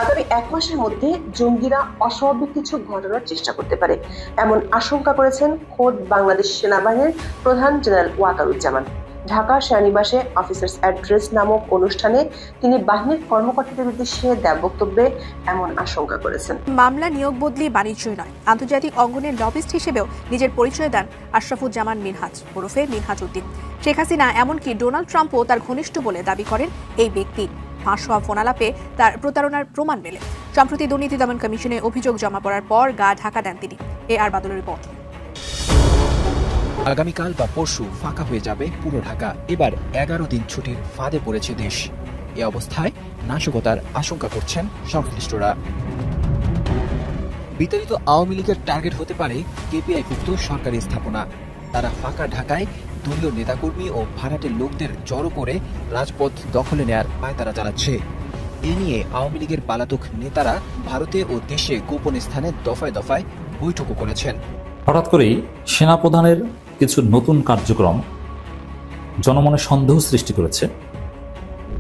আগামী 1 মাসের মধ্যে জঙ্গিরা অস্বাভাবিক কিছু ঘটানোর চেষ্টা করতে পারে, এমন আশঙ্কা করেছেন খোদ বাংলাদেশ সেনাবাহিনীর প্রধান জেনারেল ওয়াকারুজ্জামান। ঢাকা সেনানিবাসে অফিসার্স অ্যাড্রেস নামক অনুষ্ঠানে তিনি বাহিনীর কর্মকর্তাদের উদ্দেশ্যে দেওয়া বক্তব্যে এমন আশঙ্কা করেছেন। মামলা নিয়োগ বদলি বাণিজ্যই নয়, আন্তর্জাতিক অঙ্গনের লবিস্ট হিসেবেও নিজের পরিচয় দেন আশরাফুজ্জামান মিনহাজ ওরফে মিনহাজ উদ্দিন। শেখ হাসিনা এমনকি ডোনাল্ড ট্রাম্পও তার ঘনিষ্ঠ বলে দাবি করেন এই ব্যক্তি। ফাঁস হওয়া ফোনালাপে তার প্রতারণার প্রমাণ মেলে। সম্প্রতি দুর্নীতি দমন কমিশনে অভিযোগ জমা পড়ার পর গা ঢাকা দেন তিনি। আর বাদলের রিপোর্ট। আগামীকাল বা পরশু ফাঁকা হয়ে যাবে পুরো ঢাকা। এবার 11 দিন ছুটির ফাঁদে পড়েছে দেশ। এ অবস্থায় নাশকতার আশঙ্কা করছেন সংশ্লিষ্টরা। বিতাড়িত আওয়ামী লীগের টার্গেট হতে পারে কেপিআইভুক্ত সরকারি স্থাপনা। তারা ফাঁকা ঢাকায় দলীয় নেতাকর্মী ও ভাড়াটের লোকদের জড়ো করে রাজপথ দখলে নেয়ার পায়তারা চালাচ্ছে। এ নিয়ে আওয়ামী লীগের পলাতক নেতারা ভারতে ও দেশে গোপন স্থানে দফায় দফায় বৈঠকও করেছেন। হঠাৎ করেই সেনাপ্রধানের কিছু নতুন কার্যক্রম জনমনে সন্দেহ সৃষ্টি করেছে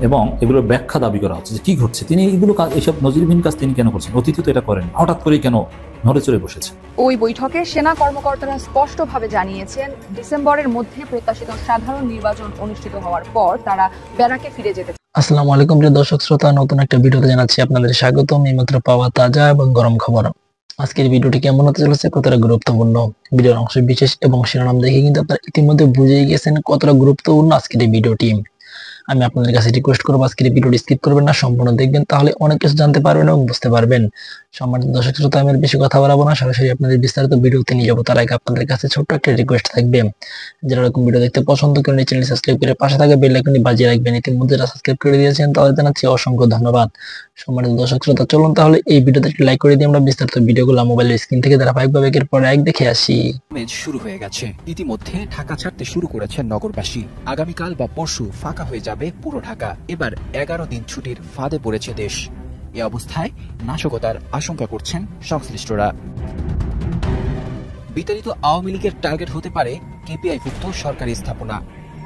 এবং এগুলোর ব্যাখ্যা দাবি করা হচ্ছে যে কি ঘটছে, তিনি এগুলো এইসব নজিরবিহীন কাজ তিনি কেন করছেন, অতীতে তো এটা করেন, হঠাৎ করেই কেন নড়ে চড়ে বসেছে। ওই বৈঠকে সেনা কর্মকর্তারা স্পষ্টভাবে জানিয়েছেন ডিসেম্বরের মধ্যে প্রত্যাশিত সাধারণ নির্বাচন অনুষ্ঠিত হওয়ার পর তারা ব্যারাকে ফিরে যেতে। আসসালামু আলাইকুম প্রিয় দর্শক শ্রোতা, নতুন একটা ভিডিওতে জানাচ্ছি আপনাদের স্বাগতম। এইমাত্র পাওয়া তাজা এবং গরম খবর। আজকের ভিডিওটি কেমন হতে চলেছে, কতটা গুরুত্বপূর্ণ, ভিডিওর অংশ বিশেষ এবং শিরোনাম দেখে কিন্তু আপনারা ইতিমধ্যে বুঝেই গেছেন কতটা গুরুত্বপূর্ণ আজকের এই ভিডিওটি। আমি আপনাদের কাছে রিকোয়েস্ট করবো আজকের এই ভিডিওটি স্কিপ করবেন না, সম্পূর্ণ দেখবেন, তাহলে অনেক কিছু জানতে পারবেন এবং বুঝতে পারবেন। সম্মানিত দর্শক শ্রোতা, আমি বেশি কথা বাড়াবো না, সরাসরি আপনাদের বিস্তারিত ভিডিওতে নিয়ে যাবো। তার আগে আপনাদের কাছে ছোট্ট একটা রিকোয়েস্ট থাকবে, যারা এরকম ভিডিও দেখতে পছন্দ করেন চ্যানেল সাবস্ক্রাইব করে পাশে থাকা বেল আইকনটি বাজিয়ে রাখবেন। ইতিমধ্যে যারা সাবস্ক্রাইব করে দিয়েছেন তাদের জানাচ্ছি অসংখ্য ধন্যবাদ। সম্মানিত দর্শক শ্রোতা, চলুন তাহলে এই ভিডিওতে একটি লাইক করে দিয়ে আমরা বিস্তারিত ভিডিওগুলো মোবাইলের স্ক্রিন থেকে ধারাবাহিকভাবে একের পর এক দেখে আসি। ম্যাচ শুরু হয়ে গেছে। ইতিমধ্যে ঢাকা ছাড়তে শুরু করেছেন নগরবাসী। আগামীকাল বা পরশু ফাঁকা হয়ে যাবে পুরো ঢাকা। এবার 11 দিন ছুটির ফাঁদে পড়েছে দেশ। এ অবস্থায় নাশকতার আশঙ্কা করছেন সংশ্লিষ্টরা। বিতাড়িত আওয়ামী লীগের টার্গেট হতে পারে কেপিআইভুক্ত সরকারি স্থাপনা।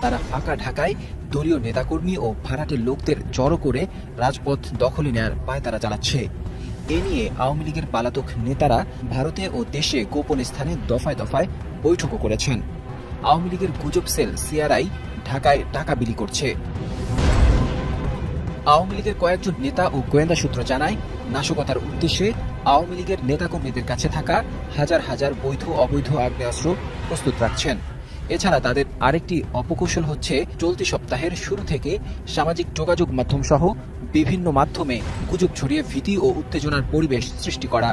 তারা ফাঁকা ঢাকায় দলীয় নেতাকর্মী ও ভাড়াটের লোকদের জড়ো করে রাজপথ দখলে নেয়ার পায়তারা চালাচ্ছে। এ নিয়ে আওয়ামী লীগের পলাতক নেতারা ভারতে ও দেশে গোপন স্থানে দফায় দফায় বৈঠকও করেছেন। আওয়ামী লীগের গুজব সেল সিআরআই ঢাকায় টাকা বিলি করছে। আওয়ামী লীগের কয়েকজন নেতা ও গোয়েন্দা সূত্র জানায়, নাশকতার উদ্দেশ্যে আওয়ামী লীগের নেতাকর্মীদের কাছে থাকা হাজার হাজার বৈধ অবৈধ আগ্নেয়াস্ত্র প্রস্তুত রাখছেন। এছাড়া তাদের আরেকটি অপকৌশল হচ্ছে চলতি সপ্তাহের শুরু থেকে সামাজিক যোগাযোগ মাধ্যম সহ বিভিন্ন মাধ্যমে গুজব ছড়িয়ে ভীতি ও উত্তেজনার পরিবেশ সৃষ্টি করা।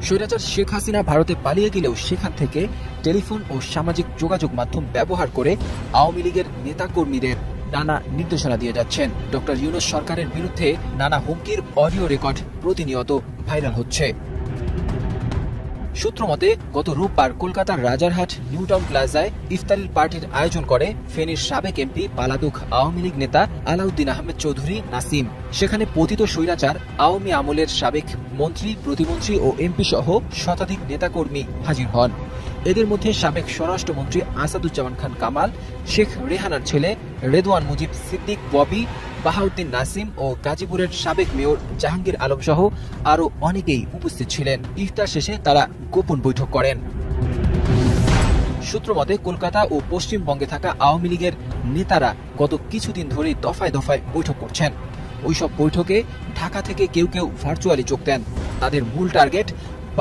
স্বৈরাচার শেখ হাসিনা ভারতে পালিয়ে গেলেও সেখান থেকে টেলিফোন ও সামাজিক যোগাযোগ মাধ্যম ব্যবহার করে আওয়ামী লীগের নেতাকর্মীদের নানা নির্দেশনা দিয়ে যাচ্ছেন। ডক্টর ইউনূস সরকারের বিরুদ্ধে নানা হুমকির অডিও রেকর্ড প্রতিনিয়ত ভাইরাল হচ্ছে। সূত্রমতে গত রোববার কলকাতার রাজারহাট নিউ টাউন প্লাজায় ইফতারির পার্টির আয়োজন করে ফেনীর সাবেক এমপি পলাতক আওয়ামী লীগ নেতা আলাউদ্দিন আহমেদ চৌধুরী নাসিম। সেখানে পতিত স্বৈরাচার আওয়ামী আমলের সাবেক মন্ত্রী, প্রতিমন্ত্রী ও এমপি সহ শতাধিক নেতাকর্মী হাজির হন। এদের মধ্যে সাবেক স্বরাষ্ট্রমন্ত্রী আসাদুজ্জামান খান কামাল, শেখ রেহানার ছেলে রেদওয়ান মুজিব সিদ্দিক ববি, বাহাউদ্দিন নাসিম ও গাজীপুরের সাবেক মেয়র জাহাঙ্গীর আলম সহ আরো অনেকেই উপস্থিত ছিলেন। ইফতার শেষে তারা গোপন বৈঠক করেন। সূত্রমতে কলকাতা ও পশ্চিমবঙ্গে থাকা আওয়ামী লীগের নেতারা গত কিছুদিন ধরেই দফায় দফায় বৈঠক করছেন। ওইসব বৈঠকে ঢাকা থেকে কেউ কেউ ভার্চুয়ালি যোগ দেন। তাদের মূল টার্গেট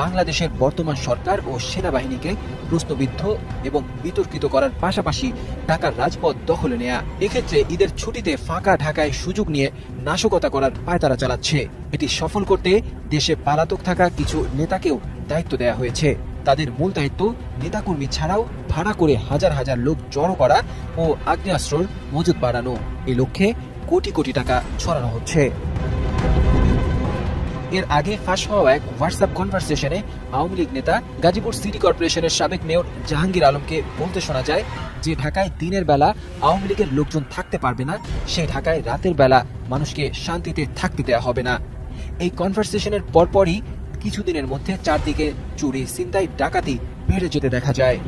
বাংলাদেশের বর্তমান সরকার ও সেনাবাহিনীকে প্রশ্নবিদ্ধ এবং বিতর্কিত করার পাশাপাশি ঢাকার রাজপথ দখলে নেয়া। এক্ষেত্রে ঈদের ছুটিতে ফাঁকা ঢাকায় সুযোগ নিয়ে নাশকতা করার পায়তারা চালাচ্ছে। এটি সফল করতে দেশে পলাতক থাকা কিছু নেতাকেও দায়িত্ব দেয়া হয়েছে। তাদের মূল দায়িত্ব নেতাকর্মী ছাড়াও ভাড়া করে হাজার হাজার লোক জড়ো করা ও আগ্নেয়াস্ত্রর মজুত বাড়ানো। এই লক্ষ্যে কোটি কোটি টাকা ছড়ানো হচ্ছে। এর আগে ফাঁস হওয়া এক হোয়াটসঅ্যাপ কনভারসেশনে আওয়ামী লীগ নেতা গাজীপুর সিটি কর্পোরেশনের সাবেক মেয়র জাহাঙ্গীর আলমকে বলতে শোনা যায় যে ঢাকায় দিনের বেলা আওয়ামী লীগের লোকজন থাকতে পারবে না, সেই ঢাকায় রাতের বেলা মানুষকে শান্তিতে থাকতে দেওয়া হবে না। এই কনভারসেশনের পরপরই কিছুদিনের মধ্যে চারদিকে চুরি, ছিনতাই, ডাকাতি বেড়ে যেতে দেখা যায়।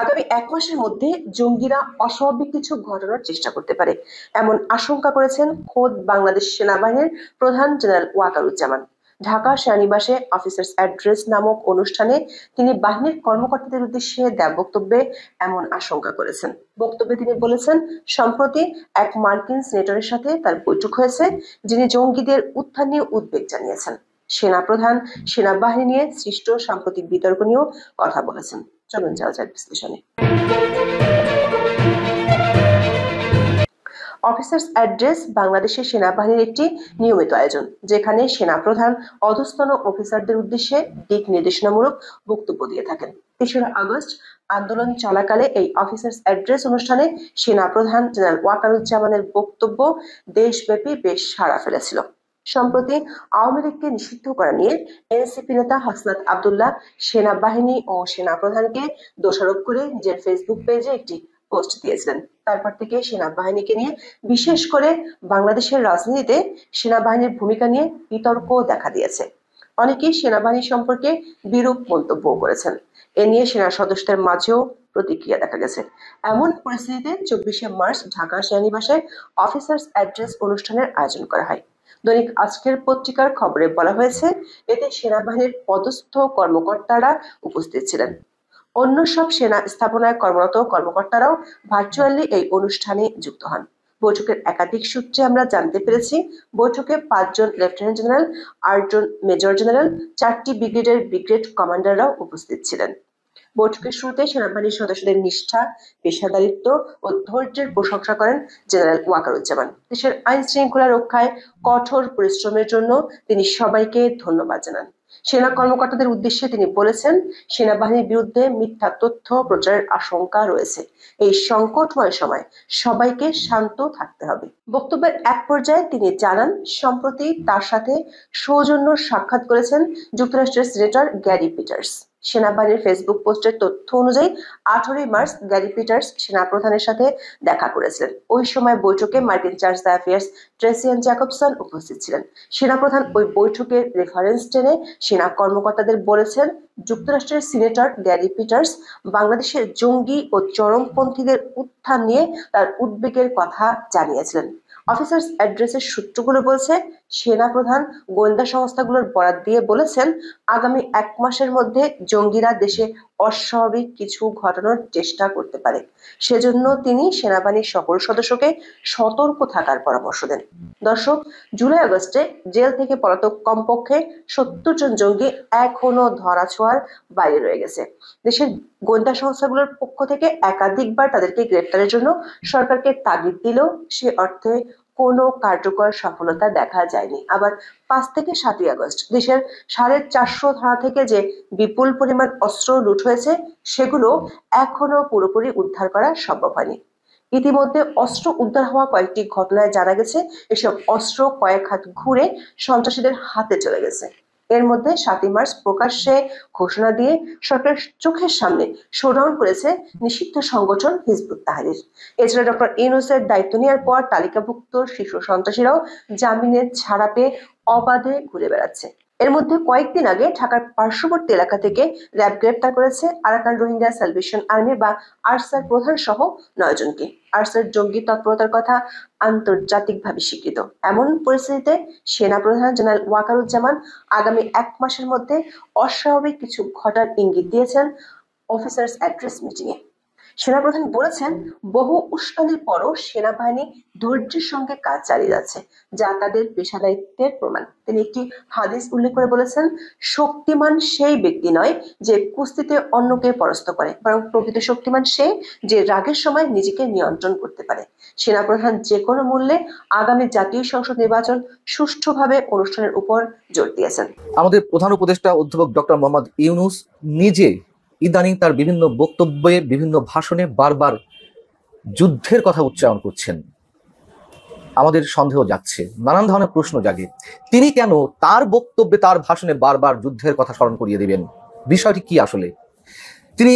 আগামী 1 মাসের মধ্যে জঙ্গিরা অস্বাভাবিক কিছু ঘটানোর চেষ্টা করতে পারে, এমন আশঙ্কা করেছেন খোদ বাংলাদেশ সেনাবাহিনীর প্রধান জেনারেল ওয়াকারুজ্জামান। ঢাকা সেনানিবাসে অফিসার্স অ্যাড্রেস নামক অনুষ্ঠানে তিনি বাহিনীর কর্মকর্তাদের উদ্দেশ্যে দেওয়া বক্তব্যে এমন আশঙ্কা করেছেন। বক্তব্যে তিনি বলেছেন, সম্প্রতি এক মার্কিন সিনেটরের সাথে তার বৈঠক হয়েছে, যিনি জঙ্গিদের উত্থান নিয়ে উদ্বেগ জানিয়েছেন। সেনাপ্রধান সেনাবাহিনী নিয়ে সৃষ্ট সাম্প্রতিক বিতর্ক নিয়েও কথা বলেছেন। চলুন যাওয়া যাক বিশ্লেষণে। অফিসার্স অ্যাড্রেস বাংলাদেশের সেনাবাহিনীর একটি নিয়মিত আয়োজন, যেখানে সেনাপ্রধান অধস্তন অফিসারদের উদ্দেশ্যে দিক নির্দেশনামূলক বক্তব্য দিয়ে থাকেন। ৩রা আগস্ট আন্দোলন চলাকালে এই অফিসার্স অ্যাড্রেস অনুষ্ঠানে সেনাপ্রধান জেনারেল ওয়াকারুজ্জামানের বক্তব্য দেশব্যাপী বেশ সাড়া ফেলেছিল। সম্প্রতি আওয়ামী লীগকে নিষিদ্ধ করা নিয়ে এনসিপি নেতা হাসনাত আব্দুল্লাহ সেনাবাহিনী ও সেনাপ্রধানকে দোষারোপ করে নিজের ফেসবুক পেজে একটি পোস্ট দিয়েছিলেন। তারপর থেকে সেনাবাহিনীকে নিয়ে, বিশেষ করে বাংলাদেশের রাজনীতিতে সেনাবাহিনীর ভূমিকা নিয়ে বিতর্ক দেখা দিয়েছে। অনেকেই সেনাবাহিনী সম্পর্কে বিরূপ মন্তব্য করেছেন। এ নিয়ে সেনা সদস্যদের মাঝেও প্রতিক্রিয়া দেখা গেছে। এমন পরিস্থিতিতে 24শে মার্চ ঢাকা সেনানিবাসে অফিসার্স অ্যাড্রেস অনুষ্ঠানের আয়োজন করা হয়। দৈনিক আজকের পত্রিকার খবরে বলা হয়েছে, এতে সেনাবাহিনীর পদস্থ কর্মকর্তারা উপস্থিত ছিলেন। অন্য সব সেনা স্থাপনায় কর্মরত কর্মকর্তারাও ভার্চুয়ালি এই অনুষ্ঠানে যুক্ত হন। বৈঠকের একাধিক সূত্রে আমরা জানতে পেরেছি, বৈঠকে 5 জন লেফটেন্যান্ট জেনারেল, 8 জন মেজর জেনারেল, 4টি ব্রিগেডের ব্রিগেড কমান্ডাররাও উপস্থিত ছিলেন। বৈঠকের শুরুতে সেনাবাহিনীর সদস্যদের নিষ্ঠা, পেশাদারিত্ব ও ধৈর্যের প্রশংসা করেন জেনারেল ওয়াকারুজ্জামান। দেশের আইন শৃঙ্খলা রক্ষায় কঠোর পরিশ্রমের জন্য তিনি সবাইকে ধন্যবাদ জানান। সেনা কর্মকর্তাদের উদ্দেশ্যে তিনি বলেছেন, সেনাবাহিনীর বিরুদ্ধে মিথ্যা তথ্য প্রচারের আশঙ্কা রয়েছে। এই সংকটময় সময় সবাইকে শান্ত থাকতে হবে। বক্তব্যের এক পর্যায়ে তিনি জানান, সম্প্রতি তার সাথে সৌজন্য সাক্ষাৎ করেছেন যুক্তরাষ্ট্রের সিনেটর গ্যারি পিটার্স। সেনাবাহিনীর ফেসবুক পোস্টের তথ্য অনুযায়ী 18 মার্চ গ্যারি পিটার্স সেনাপ্রধানের সাথে দেখা করেছিলেন। ওই সময় বৈঠকে মার্কিন charge the affairs Tracey Ann Jacobson উপস্থিত ছিলেন। সেনাপ্রধান ওই বৈঠকের রেফারেন্স টেনে সেনা কর্মকর্তাদের বলেছেন, যুক্তরাষ্ট্রের সিনেটর গ্যারি পিটার্স বাংলাদেশের জঙ্গি ও চরমপন্থীদের উত্থান নিয়ে তার উদ্বেগের কথা জানিয়েছিলেন। অফিসার্স অ্যাড্রেসের সূত্রগুলো বলছে, সেনাপ্রধান গোয়েন্দা সংস্থাগুলোর বরাত দিয়ে বলেছেন, আগামী 1 মাসের মধ্যে জঙ্গিরা দেশে অস্বাভাবিক কিছু ঘটানোর চেষ্টা করতে পারে। সেজন্য তিনি সেনাবাহিনীর সকল সদস্যকে সতর্ক থাকার পরামর্শ দেন। দর্শক, জুলাই আগস্টে জেল থেকে পলাতক কমপক্ষে 70 জন জঙ্গি এখনো ধরাছোঁয়ার বাইরে রয়ে গেছে। দেশের গোয়েন্দা সংস্থাগুলোর পক্ষ থেকে একাধিকবার তাদেরকে গ্রেপ্তারের জন্য সরকারকে তাগিদ দিলেও সে অর্থে কোনো কার্যকর সফলতা দেখা যায়নি। আবার 5 থেকে 7 আগস্ট দেশের 450 থানা থেকে যে বিপুল পরিমাণ অস্ত্র লুট হয়েছে, সেগুলো এখনো পুরোপুরি উদ্ধার করা সম্ভব হয়নি। ইতিমধ্যে অস্ত্র উদ্ধার হওয়া কয়েকটি ঘটনায় জানা গেছে, এসব অস্ত্র কয়েক হাত ঘুরে সন্ত্রাসীদের হাতে চলে গেছে। এর মধ্যে 7 মার্চ প্রকাশ্যে ঘোষণা দিয়ে সরকার চোখের সামনে শোডাউন করেছে নিষিদ্ধ সংগঠন হিজবুত তাহরির। এছাড়া ডক্টর ইউনূসের দায়িত্ব নেওয়ার পর তালিকাভুক্ত শীর্ষ সন্ত্রাসীরাও জামিনে ছাড়া পেয়ে অবাধে ঘুরে বেড়াচ্ছে। এর মধ্যে কয়েকদিন আগে ঢাকার পার্শ্ববর্তী এলাকা থেকে র্যাব গ্রেপ্তার করেছে আরাকান রোহিঙ্গা স্যালভেশন আর্মি বা আরসার প্রধান সহ 9 জনকে। আরসার জঙ্গি তৎপরতার কথা আন্তর্জাতিকভাবে স্বীকৃত। এমন পরিস্থিতিতে সেনাপ্রধান জেনারেল ওয়াকারুজ্জামান আগামী 1 মাসের মধ্যে অস্বাভাবিক কিছু ঘটার ইঙ্গিত দিয়েছেন অফিসার্স অ্যাড্রেস মিটিংয়ে। সেনাপ্রধান বলেছেন, বহু উস্কানির পরও সেনাবাহিনী ধৈর্যের সঙ্গে কাজ চালিয়ে যাচ্ছে, যা তাদের পেশাদারিত্বের প্রমাণ। তিনি একটি হাদিস উল্লেখ করে বলেছেন, শক্তিমান সেই ব্যক্তি নয় যে কুস্তিতে অন্যকে পরাস্ত করে, বরং প্রকৃত শক্তিমান সে যে রাগের সময় নিজেকে নিয়ন্ত্রণ করতে পারে। সেনাপ্রধান যে কোনো মূল্যে আগামী জাতীয় সংসদ নির্বাচন সুষ্ঠুভাবে অনুষ্ঠানের উপর জোর দিয়েছেন। আমাদের প্রধান উপদেষ্টা অধ্যাপক ডক্টর মোহাম্মদ ইউনূস নিজে ইদানিং তার বিভিন্ন বক্তব্যে, বিভিন্ন ভাষণে বারবার যুদ্ধের কথা উচ্চারণ করছেন। আমাদের সন্দেহ যাচ্ছে, নানান ধরনের প্রশ্ন জাগে, তিনি কেন তার বক্তব্যে, তার ভাষণে বারবার যুদ্ধের কথা স্মরণ করিয়ে দিবেন? বিষয়টি কি আসলে? তিনি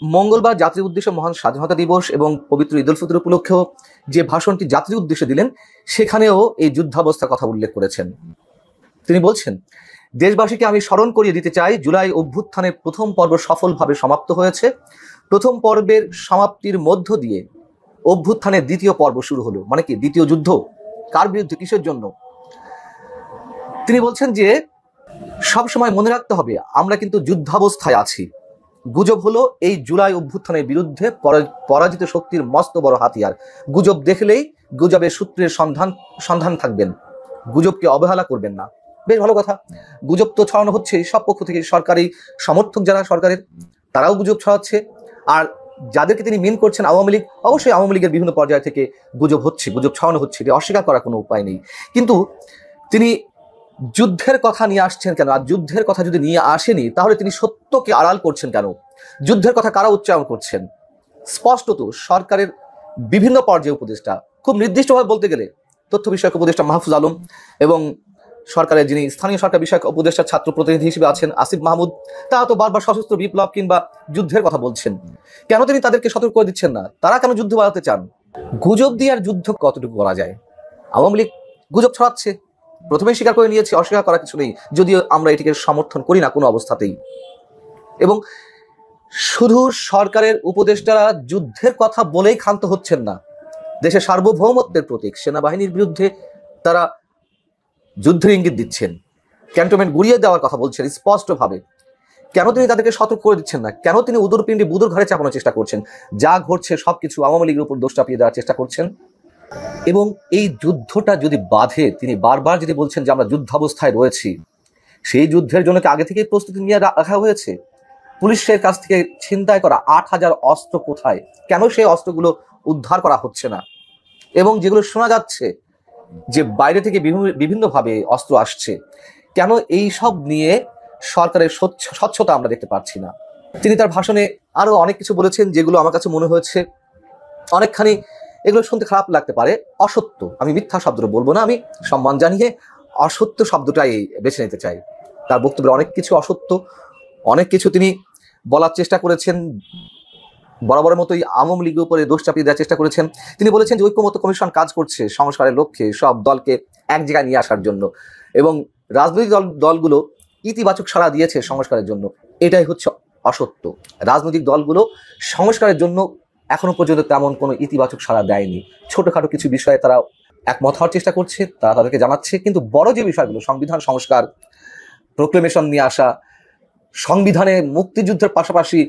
মঙ্গলবার জাতির উদ্দেশ্যে মহান স্বাধীনতা দিবস এবং পবিত্র ঈদ উল ফিতর উপলক্ষেও যে ভাষণটি জাতির উদ্দেশ্যে দিলেন, সেখানেও এই যুদ্ধাবস্থার কথা উল্লেখ করেছেন। তিনি বলছেন, দেশবাসীকে আমি স্মরণ করিয়ে দিতে চাই, জুলাই অভ্যুত্থানের প্রথম পর্ব সফলভাবে সমাপ্ত হয়েছে। প্রথম পর্বের সমাপ্তির মধ্য দিয়ে অভ্যুত্থানের দ্বিতীয় পর্ব শুরু হলো। মানে কি দ্বিতীয় যুদ্ধ? কার বিরুদ্ধে, কিসের জন্য? তিনি বলছেন যে সব সময় মনে রাখতে হবে আমরা কিন্তু যুদ্ধাবস্থায় আছি। গুজব হলো এই জুলাই অভ্যুত্থানের বিরুদ্ধে পরাজিত শক্তির মস্ত বড় হাতিয়ার। গুজব দেখলেই গুজবের সূত্রের সন্ধান থাকবেন, গুজবকে অবহেলা করবেন না। বেশ ভালো কথা। গুজব তো ছড়ানো হচ্ছে সব পক্ষ থেকে। সরকারি সমর্থক যারা সরকারের, তারাও গুজব ছড়াচ্ছে। আর যাদেরকে তিনি মিন করছেন আওয়ামী লীগ, অবশ্যই আওয়ামী লীগের বিভিন্ন পর্যায় থেকে গুজব হচ্ছে, গুজব ছড়ানো হচ্ছে, এটা অস্বীকার করার কোনো উপায় নেই। কিন্তু তিনি যুদ্ধের কথা নিয়ে আসছেন কেন? আর যুদ্ধের কথা যদি নিয়ে আসেনি, তাহলে তিনি সত্যকে আড়াল করছেন কেন? যুদ্ধের কথা কারা উচ্চারণ করছেন? স্পষ্টত সরকারের বিভিন্ন পর্যায়ে উপদেষ্টা, খুব নির্দিষ্টভাবে বলতে গেলে তথ্য বিষয়ক উপদেষ্টা মাহফুজ আলম এবং সরকারের যিনি স্থানীয় সরকার বিষয়ক উপদেষ্টা ছাত্র প্রতিনিধি হিসেবে আছেন আসিফ মাহমুদ, তারা তো বারবার সশস্ত্র বিপ্লব কিংবা যুদ্ধের কথা বলছেন। কেন তিনি তাদেরকে সতর্ক করে দিচ্ছেন না? তারা কেন যুদ্ধ বাড়াতে চান? গুজব দিয়ে আর যুদ্ধ কতটুকু করা যায়? আওয়ামী লীগ গুজব ছড়াচ্ছে, প্রথমেই স্বীকার করে নিয়েছে, অস্বীকার করার কিছু নেই, যদিও আমরা এটিকে সমর্থন করি না কোনো অবস্থাতেই। এবং শুধু সরকারের উপদেষ্টারা যুদ্ধের কথা বলেই ক্ষান্ত হচ্ছেন না। দেশের সার্বভৌমত্বের প্রতীক সেনাবাহিনীর বিরুদ্ধে তারা যুদ্ধের ইঙ্গিত দিচ্ছেন, ক্যান্টনমেন্ট গুড়িয়ে দেওয়ার কথা বলছেন স্পষ্টভাবে। কেন তিনি তাদেরকে সতর্ক করে দিচ্ছেন না? কেন তিনি উদরপিণ্ডি বুদুর ঘরে চাপানোর চেষ্টা করছেন? যা ঘটছে সবকিছু আওয়ামী লীগের উপর দোষ চাপিয়ে দেওয়ার চেষ্টা করছেন। এবং এই যুদ্ধটা যদি বাধে, তিনি বারবার যদি বলছেন যে আমরা যুদ্ধাবস্থায় রয়েছি, সেই যুদ্ধের জন্য কি আগে থেকেই প্রস্তুতি নিয়ে রাখা হয়েছে? পুলিশের কাছ থেকে ছিনতাই করা 8,000 অস্ত্র কোথায়? কেন সেই অস্ত্রগুলো উদ্ধার করা হচ্ছে না? এবং যেগুলো শোনা যাচ্ছে যে বাইরে থেকে বিভিন্নভাবে অস্ত্র আসছে, কেন এই সব নিয়ে সরকারের স্বচ্ছতা আমরা দেখতে পাচ্ছি না? তিনি তার ভাষণে আরো অনেক কিছু বলেছেন, যেগুলো আমার কাছে মনে হয়েছে অনেকখানি, এগুলো শুনতে খারাপ লাগতে পারে, অসত্য। আমি মিথ্যা শব্দটা বলবো না, আমি সম্মান জানিয়ে অসত্য শব্দটাই বেছে নিতে চাই। তার বক্তব্যে অনেক কিছু অসত্য, অনেক কিছু তিনি বলার চেষ্টা করেছেন। বরাবরের মতোই আওয়ামী লীগের উপরে দোষ চাপিয়ে দেওয়ার চেষ্টা করেছেন। তিনি বলেছেন যে ঐক্যমত্য কমিশন কাজ করছে সংস্কারের লক্ষ্যে, সব দলকে এক জায়গায় নিয়ে আসার জন্য, এবং রাজনৈতিক দলগুলো ইতিবাচক সাড়া দিয়েছে সংস্কারের জন্য। এটাই হচ্ছে অসত্য। রাজনৈতিক দলগুলো সংস্কারের জন্য এখনো পর্যন্ত তেমন কোনো ইতিবাচক সাড়া দেয়নি। ছোটখাটো কিছু বিষয়ে তারা একমত হওয়ার চেষ্টা করছে, তারা তাদেরকে জানাচ্ছে। কিন্তু বড় যে বিষয়গুলো, সংবিধান সংস্কার, প্রোক্লেমেশন নিয়ে আসা, সংবিধানে মুক্তিযুদ্ধের পাশাপাশি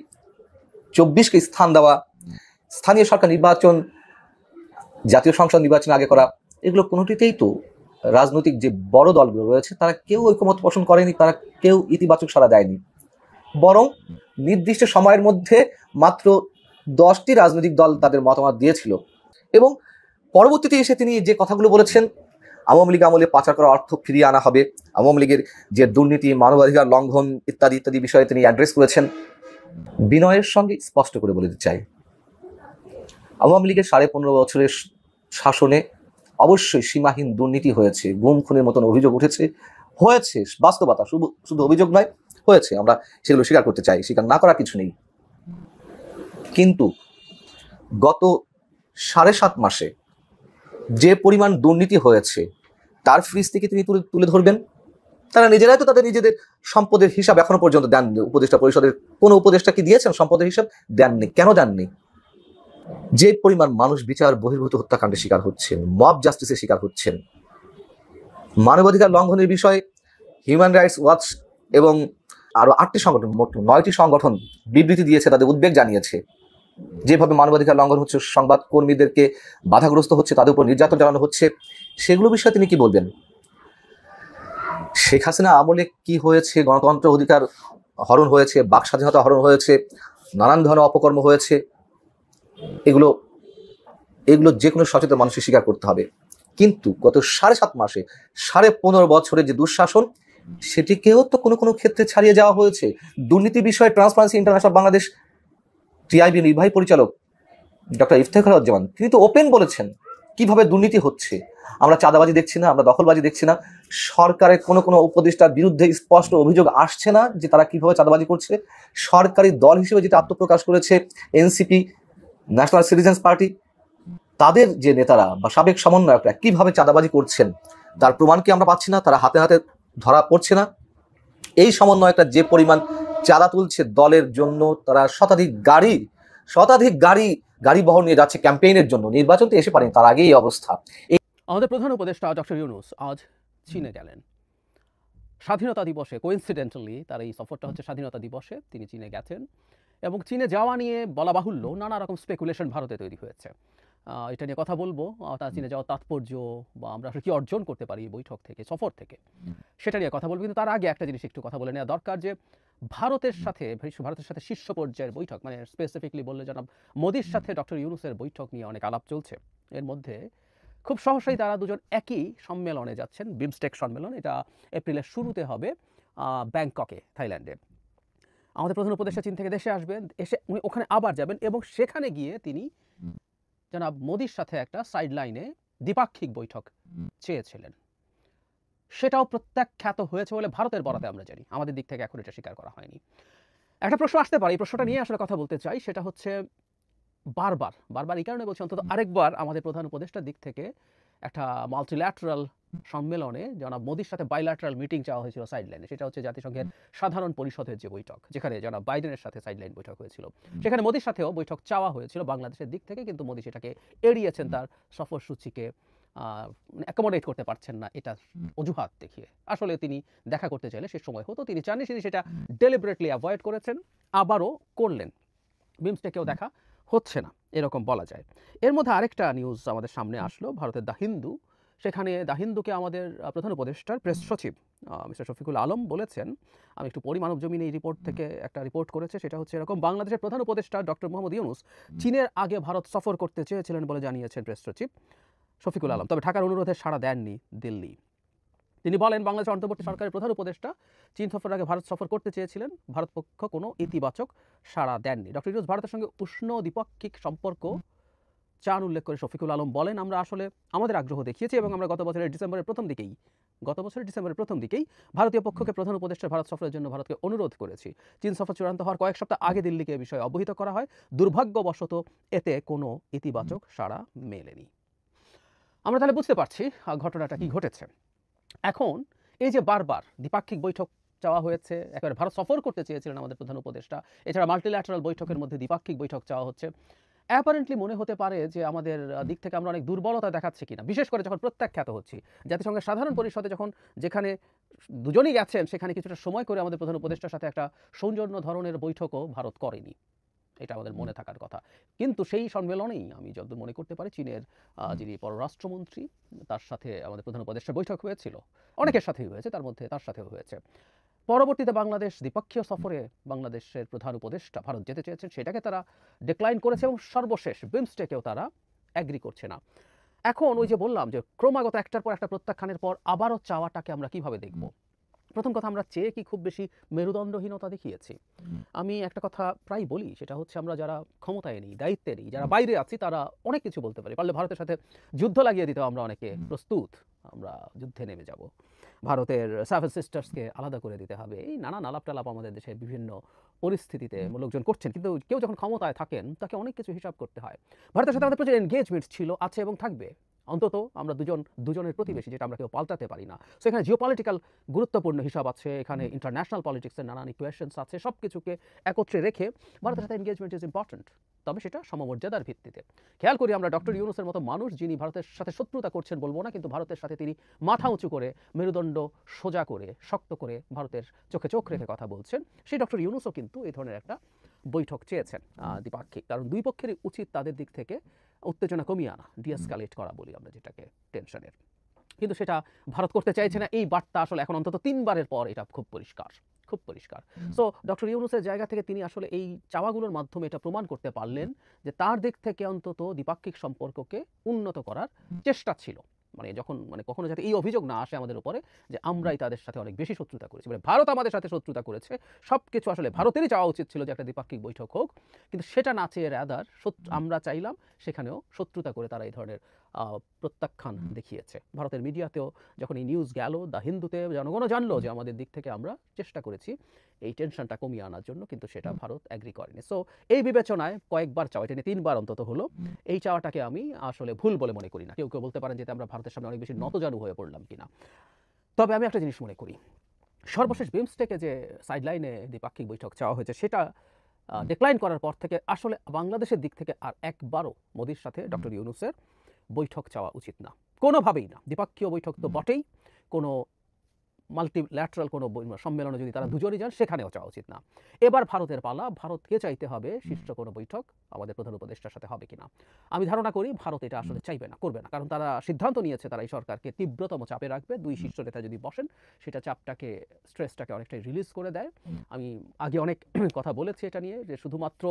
24কে স্থান দেওয়া, স্থানীয় সরকার নির্বাচন, জাতীয় সংসদ নির্বাচন আগে করা, এগুলো কোনোটিতেই তো রাজনৈতিক যে বড় দলগুলো রয়েছে তারা কেউ ঐকমত পোষণ করেনি, তারা কেউ ইতিবাচক সাড়া দেয়নি। বরং নির্দিষ্ট সময়ের মধ্যে মাত্র 10টি রাজনৈতিক দল তাদের মতামত দিয়েছিল। এবং পরবর্তীতে এসে তিনি যে কথাগুলো বলেছেন, আওয়ামী লীগ আমলে পাচার করা অর্থ ফিরিয়ে আনা হবে, আওয়ামী লীগের যে দুর্নীতি, মানবাধিকার লঙ্ঘন ইত্যাদি ইত্যাদি বিষয়ে তিনি অ্যাড্রেস করেছেন। বিনয়ের সঙ্গে স্পষ্ট করে বলে দিতে চাই, আওয়ামী লীগের 15.5 বছরের শাসনে অবশ্যই সীমাহীন দুর্নীতি হয়েছে, গুম খুনের মতন অভিযোগ উঠেছে, হয়েছে, বাস্তবতা, শুধু অভিযোগ নয়, হয়েছে। আমরা সেগুলো স্বীকার করতে চাই, স্বীকার না করার কিছু নেই। কিন্তু গত 7.5 মাসে যে পরিমাণ দুর্নীতি হয়েছে তার ফ্রিজ থেকে তিনি তুলে ধরবেন? তারা নিজেরাই তো তাদের নিজেদের সম্পদের হিসাব এখনো পর্যন্ত দেননি। উপদেষ্টা পরিষদের কোনো উপদেষ্টা কি দিয়েছেন সম্পদের হিসাব? দেননি। কেন দেননি? যে পরিমাণ মানুষ বিচার বহির্ভূত হত্যাকাণ্ডের শিকার হচ্ছেন, মব জাস্টিসের শিকার হচ্ছেন, মানবাধিকার লঙ্ঘনের বিষয়ে হিউম্যান রাইটস ওয়াচ এবং আরো 8টি সংগঠন, মোট 9টি সংগঠন বিবৃতি দিয়েছে, তাদের উদ্বেগ জানিয়েছে। যেভাবে মানবাধিকার লঙ্ঘন হচ্ছে, সংবাদ কর্মীদেরকে বাধাগ্রস্ত হচ্ছে, তাদের উপর নির্যাতন চালানো হচ্ছে, সেগুলো বিষয়ে তিনি কি বলবেন? শেখ হাসিনা আমলে কি হয়েছে? গণতন্ত্র অধিকার হরণ হয়েছে, বাক স্বাধীনতা হরণ হয়েছে, নানান ধরনের অপকর্ম হয়েছে। এগুলো যে কোনো সচেতন মানুষের স্বীকার করতে হবে। কিন্তু গত 7.5 মাসে 15.5 বছরের যে দুঃশাসন, সেটিকেও তো কোনো ক্ষেত্রে ছাড়িয়ে যাওয়া হয়েছে। দুর্নীতি বিষয়ে ট্রান্সপারেন্সি ইন্টারন্যাশনাল বাংলাদেশ টিআইবি নির্বাহী পরিচালক ডক্টর ইফতেখারুজ্জামান তিনি তো ওপেন বলেছেন কিভাবে দুর্নীতি হচ্ছে। আমরা চাঁদাবাজি দেখছি না, আমরা দখলবাজি দেখছি না। সরকারের কোনো উপদেষ্টার বিরুদ্ধে স্পষ্ট অভিযোগ আসছে না যে তারা কিভাবে চাঁদাবাজি করছে। সরকারি দল হিসেবে যেটা আত্মপ্রকাশ করেছে এনসিপি, ন্যাশনাল সিটিজেন্স পার্টি, তাদের যে নেতারা বা সাবেক সমন্বয়করা কিভাবে চাঁদাবাজি করছেন তার প্রমাণ কি আমরা পাচ্ছি না? তারা হাতে হাতে ধরা পড়ছে না? এই সমন্বয়করা যে পরিমাণ চাঁদা তুলছে দলের জন্য, তারা শতাধিক গাড়ি শতাধিক গাড়ি বহর নিয়ে যাচ্ছে ক্যাম্পেইনের জন্য, নির্বাচনতে এসে পারেন তার আগেই এই অবস্থা। আমাদের প্রধান উপদেষ্টা ডক্টর ইউনূস আজ চীনে গেলেন স্বাধীনতা দিবসে। কোইন্সিডেন্টালি তার এই সফরটা হচ্ছে স্বাধীনতা দিবসে তিনি চীনে গেছেন, এবং চীনে যাওয়া নিয়ে বলা বাহুল্য নানা রকম স্পেকুলেশন ভারতে তৈরি হয়েছে। এটা নিয়ে কথা বলবো, তার চীনে যাওয়ার তাৎপর্য বা আমরা আসলে কি অর্জন করতে পারি এই বৈঠক থেকে, সফর থেকে, সেটা নিয়ে কথা বলবো। কিন্তু তার আগে একটা জিনিস একটু কথা বলে নেওয়া দরকার, যে ভারতের সাথে শীর্ষ পর্যায়ের বৈঠক, মানে স্পেসিফিকলি বললে জনাব মোদির সাথে ডক্টর ইউনূসের বৈঠক নিয়ে অনেক আলাপ চলছে। এর মধ্যে খুব সহসাই তারা দুজন একই সম্মেলনে যাচ্ছেন, বিমস্টেক সম্মেলন। এটা এপ্রিলের শুরুতে হবে ব্যাংককে, থাইল্যান্ডে। আমাদের প্রধান উপদেষ্টা চীন থেকে দেশে আসবেন, এসে উনি ওখানে আবার যাবেন, এবং সেখানে গিয়ে তিনি জনাব মোদির সাথে একটা সাইড লাইনে দ্বিপাক্ষিক বৈঠক চেয়েছিলেন। সেটাও প্রত্যাখ্যাত হয়েছে বলে ভারতের বরাতে আমরা জানি, আমাদের দিক থেকে এখন এটা স্বীকার করা হয়নি। একটা প্রশ্ন আসতে পারে, এই প্রশ্নটা নিয়ে আসলে কথা বলতে চাই, সেটা হচ্ছে বারবার এই কারণে বলছি, অন্তত আরেকবার আমাদের প্রধান উপদেষ্টার দিক থেকে একটা মাল্টিল্যাটারাল সম্মেলনে জনাব মোদির সাথে বাইল্যাটারাল মিটিং চাওয়া হয়েছিল সাইডলাইনে। সেটা হচ্ছে জাতিসংঘের সাধারণ পরিষদের যে বৈঠক, যেখানে জনাব বাইডেনের সাথে সাইডলাইন বৈঠক হয়েছিল, সেখানে মোদির সাথেও বৈঠক চাওয়া হয়েছিল বাংলাদেশের দিক থেকে, কিন্তু মোদি সেটাকে এড়িয়েছেন, তার সফরসূচিকে অ্যাকোমোডেট করতে পারছেন না এটা অজুহাত দেখিয়ে। আসলে তিনি দেখা করতে চাইলে সে সময় হতো, তিনি চাননি, তিনি সেটা ডেলিবারেটলি অ্যাভয়েড করেছেন, আবারও করলেন। বিমস্টেকেও দেখা হচ্ছে না, এরকম বলা যায়। এর মধ্যে আরেকটা নিউজ আমাদের সামনে আসলো, ভারতের দ্য হিন্দু। সেখানে দ্য হিন্দুকে আমাদের প্রধান উপদেষ্টার প্রেস সচিব মিস্টার শফিকুল আলম বলেছেন, আমি একটু পড়ি, মানব জমিন এই রিপোর্ট থেকে একটা রিপোর্ট করেছে, সেটা হচ্ছে এরকম: বাংলাদেশের প্রধান উপদেষ্টা ডক্টর মোহাম্মদ ইউনূস চীনের আগে ভারত সফর করতে চেয়েছিলেন বলে জানিয়েছেন প্রেস সচিব শফিকুল আলম, তবে ঢাকার অনুরোধে সাড়া দেননি দিল্লি। তিনি বলেন, বাংলাদেশের অন্তর্বর্তী সরকারের প্রধান উপদেষ্টা চীন সফরের আগে ভারত সফর করতে চেয়েছিলেন, ভারত পক্ষ কোনো ইতিবাচক সাড়া দেননি। ডক্টর ইউনূস ভারতের সঙ্গে উষ্ণ দ্বিপাক্ষিক সম্পর্ক চান উল্লেখ করে শফিকুল আলম বলেন, আমরা আসলে আমাদের আগ্রহ দেখিয়েছি, এবং আমরা গত বছরের ডিসেম্বরের প্রথম দিকেই ভারতীয় পক্ষকে প্রধান উপদেষ্টা ভারত সফরের জন্য ভারতকে অনুরোধ করেছি। চীন সফর চূড়ান্ত হওয়ার কয়েক সপ্তাহ আগে দিল্লিকে এ বিষয়ে অবহিত করা হয়, দুর্ভাগ্যবশত এতে কোনো ইতিবাচক সাড়া মেলেনি। আমরা তাহলে বুঝতে পারছি ঘটনাটা কি ঘটেছে। এখন এই যে বারবার দ্বিপাক্ষিক বৈঠক চাওয়া হয়েছে, একেবারে ভারত সফর করতে চেয়েছিলেন আমাদের প্রধান উপদেষ্টা, এছাড়া মাল্টিল্যাটারাল বৈঠকের মধ্যে দ্বিপাক্ষিক বৈঠক চাওয়া হচ্ছে, অ্যাপারেন্টলি মনে হতে পারে যে আমাদের দিক থেকে আমরা অনেক দুর্বলতা দেখাচ্ছি কিনা, বিশেষ করে যখন প্রত্যাখ্যাত হচ্ছি। জাতিসংঘের সাধারণ পরিষদে যখন যেখানে দুজনই গেছেন, সেখানে কিছুটা সময় করে আমাদের প্রধান উপদেষ্টার সাথে একটা সৌজন্য ধরনের বৈঠকও ভারত করেনি, এটা আমাদের মনে থাকার কথা। কিন্তু সেই সম্মেলনেই আমি যতদূর মনে করতে পারি, চীনের যিনি পররাষ্ট্রমন্ত্রী, তার সাথে আমাদের প্রধান উপদেষ্টার বৈঠক হয়েছিল, অনেকের সাথেই হয়েছে, তার মধ্যে তার সাথেও হয়েছে। পরবর্তীতে বাংলাদেশ দ্বিপক্ষীয় সফরে বাংলাদেশের প্রধান উপদেষ্টা ভারত যেতে চেয়েছেন, সেটাকে তারা ডিক্লাইন করেছে, এবং সর্বশেষ বিমস্টেকেও তারা অ্যাগ্রি করছে না। এখন ওই যে বললাম যে ক্রমাগত একটার পর একটা প্রত্যাখ্যানের পর আবারও চাওয়াটাকে আমরা কিভাবে দেখব? প্রথম কথা, আমরা চেয়ে কি খুব বেশি মেরুদণ্ডহীনতা দেখিয়েছি? আমি একটা কথা প্রায় বলি, সেটা হচ্ছে আমরা যারা ক্ষমতায় নেই, দায়িত্বে নেই, যারা বাইরে আছি, তারা অনেক কিছু বলতে পারি, পারলে ভারতের সাথে যুদ্ধ লাগিয়ে দিতেও আমরা অনেকে প্রস্তুত, আমরা যুদ্ধে নেমে যাব, ভারতের সেভেন সিস্টার্সকে আলাদা করে দিতে হবে, এই নানান আলাপ টালাপ আমাদের দেশের বিভিন্ন পরিস্থিতিতে লোকজন করছেন। কিন্তু কেউ যখন ক্ষমতায় থাকেন, তাকে অনেক কিছু হিসাব করতে হয়। ভারতের সাথে আমাদের প্রচুর এনগেজমেন্ট ছিল, আছে এবং থাকবে, অন্তত আমরা দুজনের প্রতিবেশী, যেটা আমরা কেউ পাল্টাতে পারি না। সো এখানে জিওপলিটিক্যাল গুরুত্বপূর্ণ হিসাব আছে, এখানে ইন্টারন্যাশনাল পলিটিক্সের নানান ইকুয়েশনস আছে, সব কিছুকে একত্রে রেখে ভারতের সাথে এনগেজমেন্ট ইজ ইম্পর্টেন্ট, তবে সেটা সমমর্যাদার ভিত্তিতে। খেয়াল করি আমরা ডক্টর ইউনূসের মতো মানুষ, যিনি ভারতের সাথে শত্রুতা করছেন বলবো না, কিন্তু ভারতের সাথে তিনি মাথা উঁচু করে, মেরুদণ্ড সোজা করে, শক্ত করে ভারতের চোখে চোখ রেখে কথা বলছেন, সেই ডক্টর ইউনূসও কিন্তু এই ধরনের একটা বৈঠক চেয়েছেন দ্বিপাক্ষিক। কারণ দুই পক্ষেরই উচিত তাদের দিক থেকে উত্তেজনা কমিয়ে আনা, ডিএসকালেট করা বলি আমরা যেটাকে, টেনশনের। কিন্তু সেটা ভারত করতে চাইছে না। এই বার্তা আসলে এখন অন্তত 3 বারের পর এটা খুব পরিষ্কার। সো ডক্টর ইউনূসের জায়গা থেকে তিনি আসলে এই চাওয়াগুলোর মাধ্যমে এটা প্রমাণ করতে পারলেন যে তার দিক থেকে অন্তত দ্বিপাক্ষিক সম্পর্ককে উন্নত করার চেষ্টা ছিল। যখন কখনো যাতে এই অভিযোগ না আসে আমাদের উপরে যে আমরাই তাদের সাথে অনেক বেশি শত্রুতা করেছি, ভারত আমাদের সাথে শত্রুতা করেছে, সবকিছু আসলে ভারতেরই চাওয়া উচিত ছিল যে একটা দ্বিপাক্ষিক বৈঠক হোক, কিন্তু সেটা না চেয়ে রাদার আমরা চাইলাম সেখানেও শত্রুতা করে তারা এই ধরনের প্রত্যাখ্যান দেখিয়েছে। ভারতের মিডিয়াতেও যখন এই নিউজ গেল, দ্য হিন্দুতে জনগণও জানলো যে আমাদের দিক থেকে আমরা চেষ্টা করেছি এই টেনশনটা কমিয়ে আনার জন্য, কিন্তু সেটা ভারত অ্যাগ্রি করেনি। সো এই বিবেচনায় কয়েকবার চাওয়া, এটা নিয়ে 3 বার অন্তত হলো, এই চাওয়াটাকে আমি আসলে ভুল বলে মনে করি না। কেউ বলতে পারেন যে আমরা ভারতের সামনে অনেক বেশি নতজানু হয়ে পড়লাম কিনা। তবে আমি একটা জিনিস মনে করি, সর্বশেষ বিমস্টেকে যে সাইডলাইনে দ্বিপাক্ষিক বৈঠক চাওয়া হয়েছে, সেটা ডিক্লাইন করার পর থেকে আসলে বাংলাদেশের দিক থেকে আর একবারও মোদির সাথে ডক্টর ইউনূসের বৈঠক চাওয়া উচিত না, কোনোভাবেই না। দ্বিপক্ষীয় বৈঠক তো বটেই, কোনো মাল্টিল্যাটারাল কোনো সম্মেলনে যদি তারা দুজনই যান সেখানেও চাওয়া উচিত না। এবার ভারতের পালা, ভারতকে চাইতে হবে শীর্ষ কোনো বৈঠক আমাদের প্রধান উপদেষ্টার সাথে হবে কিনা। আমি ধারণা করি ভারত এটা আসলে চাইবে না, করবে না, কারণ তারা সিদ্ধান্ত নিয়েছে তারা এই সরকারকে তীব্রতম চাপে রাখবে। দুই শীর্ষ নেতা যদি বসেন সেটা চাপটাকে, স্ট্রেসটাকে অনেকটাই রিলিজ করে দেয়। আমি আগে অনেক কথা বলেছি এটা নিয়ে, যে শুধুমাত্র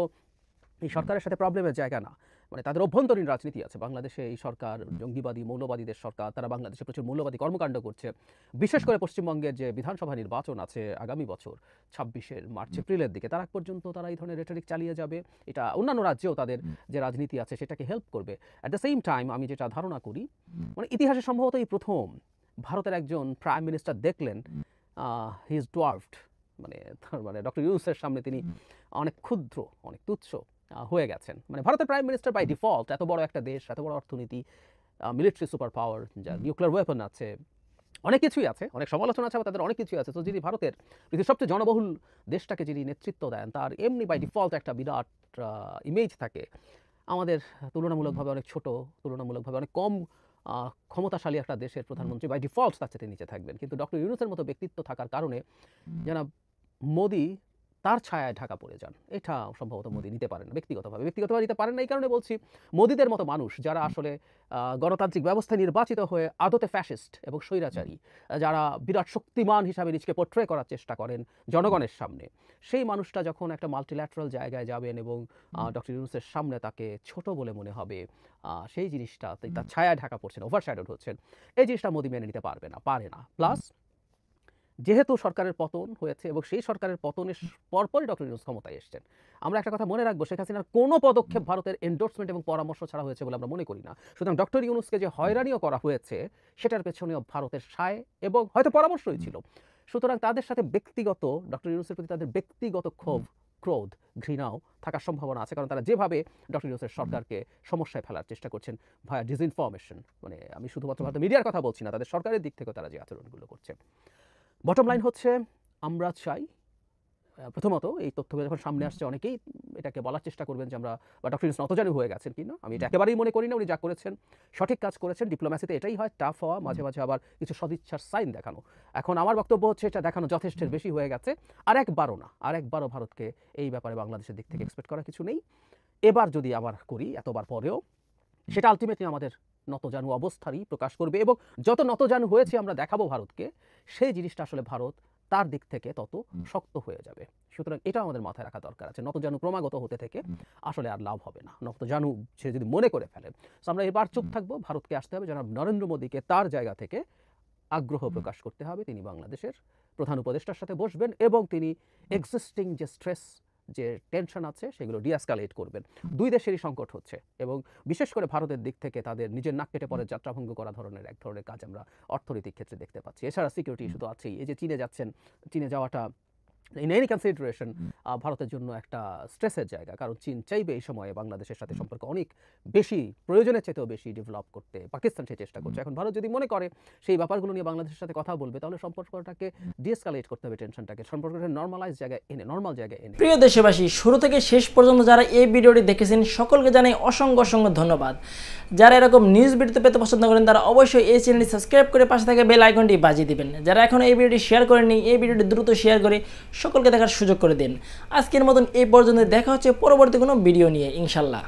এই সরকারের সাথে প্রবলেমের জায়গা না, মানে তাদের অভ্যন্তরীণ রাজনীতি আছে। বাংলাদেশে এই সরকার জঙ্গিবাদী মৌলবাদীদের সরকার, তারা বাংলাদেশে প্রচুর মৌলবাদী কর্মকাণ্ড করছে। বিশেষ করে পশ্চিমবঙ্গের যে বিধানসভা নির্বাচন আছে আগামী বছর 26 মার্চ এপ্রিলের দিকে, তার আগ পর্যন্ত তারা এই ধরনের রেটরিক চালিয়ে যাবে। এটা অন্যান্য রাজ্যেও তাদের যে রাজনীতি আছে সেটাকে হেল্প করবে। অ্যাট দ্য সেম টাইম আমি যেটা ধারণা করি, মানে ইতিহাসে সম্ভবত এই প্রথম ভারতের একজন প্রাইম মিনিস্টার দেখলেন হি ইজ ডোয়ার্ফড, মানে ডক্টর ইউনূসের সামনে তিনি অনেক ক্ষুদ্র, অনেক তুচ্ছ হয়ে গেছেন। মানে ভারতের প্রাইম মিনিস্টার বাই ডিফল্ট, এত বড় একটা দেশ, এত বড় অর্থনীতি, মিলিটারি সুপার পাওয়ার, যার নিউক্লিয়ার ওয়েপন আছে, অনেক কিছুই আছে, অনেক সমালোচনা আছে, তাদের অনেক কিছুই আছে। তো যিনি ভারতের পৃথিবীর সবচেয়ে জনবহুল দেশটাকে যিনি নেতৃত্ব দেন, তার এমনি বাই ডিফল্ট একটা বিরাট ইমেজ থাকে। আমাদের তুলনামূলকভাবে অনেক ছোট, তুলনামূলকভাবে অনেক কম ক্ষমতাশালী একটা দেশের প্রধানমন্ত্রী বাই ডিফল্ট তার সাথে নিচে থাকবেন। কিন্তু ডক্টর ইউনূসের মতো ব্যক্তিত্ব থাকার কারণে জনাব মোদি তার ছায়ায় ঢাকা পড়ে যান। এটা সম্ভবত মোদি নিতে পারেন না, ব্যক্তিগতভাবে নিতে পারেন না। এই কারণে বলছি, মোদিদের মতো মানুষ যারা আসলে গণতান্ত্রিক ব্যবস্থায় নির্বাচিত হয়ে আদতে ফ্যাসিস্ট এবং স্বৈরাচারী, যারা বিরাট শক্তিমান হিসাবে নিজেকে পোট্রে করার চেষ্টা করেন জনগণের সামনে, সেই মানুষটা যখন একটা মাল্টিল্যাটারাল জায়গায় যাবেন এবং ডক্টর ইউনূসের সামনে তাকে ছোট বলে মনে হবে, সেই জিনিসটা তার ছায়ায় ঢাকা পড়ছেন, ওভারশ্যাডোড হচ্ছেন, এই জিনিসটা মোদি মেনে নিতে পারে না। প্লাস যেহেতু সরকারের পতন হয়েছে এবং সেই সরকারের পতনের পরপরই ডক্টর ইউনূস ক্ষমতায় এসেছেন, আমরা একটা কথা মনে রাখবো, শেখ হাসিনার কোনো পদক্ষেপ ভারতের এন্ডোর্সমেন্ট এবং পরামর্শ ছাড়া হয়েছে বলে আমরা মনে করি না। সুতরাং ডক্টর ইউনূসকে যে হয়রানিও করা হয়েছে সেটার পেছনেও ভারতের সায় এবং হয়তো পরামর্শই ছিল। সুতরাং তাদের সাথে ব্যক্তিগত, ডক্টর ইউনূসের প্রতি তাদের ব্যক্তিগত ক্ষোভ, ক্রোধ, ঘৃণাও থাকার সম্ভাবনা আছে, কারণ তারা যেভাবে ডক্টর ইউনূসের সরকারকে সমস্যায় ফেলার চেষ্টা করছেন ভায়া ডিসইনফরমেশন, মানে আমি শুধুমাত্র ভারতের মিডিয়ার কথা বলছি না, তাদের সরকারের দিক থেকেও তারা যে আচরণগুলো করছে। বটম লাইন হচ্ছে, আমরা চাই প্রথমত এই তথ্যগুলো যখন সামনে আসছে অনেকেই এটাকে বলার চেষ্টা করবেন যে আমরা বা ডক্টর ইউনূস নতজানু হয়ে গেছেন কিনা। আমি এটা একেবারেই মনে করি না। উনি যা করেছেন সঠিক কাজ করেছেন। ডিপ্লোম্যাসিতে এটাই হয়, টাফ হওয়া, মাঝে মাঝে আবার কিছু সদিচ্ছার সাইন দেখানো। এখন আমার বক্তব্য হচ্ছে এটা দেখানো যথেষ্টের বেশি হয়ে গেছে। আরেকবারও ভারতকে এই ব্যাপারে বাংলাদেশের দিক থেকে এক্সপেক্ট করা কিছু নেই। এবার যদি আবার করি, এতবার পরেও, সেটা আলটিমেটলি আমাদের নতজানু অবস্থারই প্রকাশ করবে এবং যত নতজানু হয়েছে আমরা দেখাবো ভারতকে, সেই জিনিসটা আসলে ভারত তার দিক থেকে তত শক্ত হয়ে যাবে। সুতরাং এটা আমাদের মাথায় রাখা দরকার আছে। নতজানু ক্রমাগত হতে থেকে আসলে আর লাভ হবে না, নতজানু সে যদি মনে করে ফেলে। তো আমরা এবার চুপ থাকবো, ভারতকে আসতে হবে, জনাব নরেন্দ্র মোদীকে তার জায়গা থেকে আগ্রহ প্রকাশ করতে হবে। তিনি বাংলাদেশের প্রধান উপদেষ্টার সাথে বসবেন এবং তিনি এক্সিস্টিং যে স্ট্রেস, যে টেনশন আছে সেগুলো ডিএসকালেট করবেন। দুই দেশেরই সংকট হচ্ছে এবং বিশেষ করে ভারতের দিক থেকে তাদের নিজের নাক কেটে পরে যাত্রাভঙ্গ করা এক ধরনের কাজ আমরা অর্থনৈতিক ক্ষেত্রে দেখতে পাচ্ছি। এছাড়া সিকিউরিটি ইস্যু তো আছেই। এই যে চীনে যাচ্ছেন, চীনে যাওয়াটা ইন এনি কনসিডারেশন ভারতের জন্য একটা স্ট্রেসের জায়গা, কারণ চীন চাইবে এই সময়ে বাংলাদেশের সাথে সম্পর্ক অনেক বেশি, প্রয়োজনের চাইতেও বেশি ডেভেলপ করতে। পাকিস্তান সেই চেষ্টা করছে। এখন ভারত যদি মনে করে সেই ব্যাপারগুলো নিয়ে বাংলাদেশের সাথে কথা বলবে, তাহলে সম্পর্কটাকে ডিএসকালেট করতে হবে, টেনশনটাকে, সম্পর্কটাকে নর্মাল জায়গায় এনে। প্রিয় দেশবাসী, শুরু থেকে শেষ পর্যন্ত যারা এই ভিডিওটি দেখেছেন সকলকে জানাই অসংখ্য ধন্যবাদ। যারা এরকম নিউজ ভিডিও পেতে পছন্দ করেন তারা অবশ্যই এই চ্যানেলটি সাবস্ক্রাইব করে পাশে থাকা বেল আইকনটি বাজিয়ে দিবেন। যারা এখন এই ভিডিওটি শেয়ার করেননি, এই ভিডিওটি দ্রুত শেয়ার করে সকলকে দেখার সুযোগ করে দিন। আজকের মতন এই পর্যন্ত, দেখা হচ্ছে পরবর্তী কোনো ভিডিও নিয়ে ইনশাল্লাহ।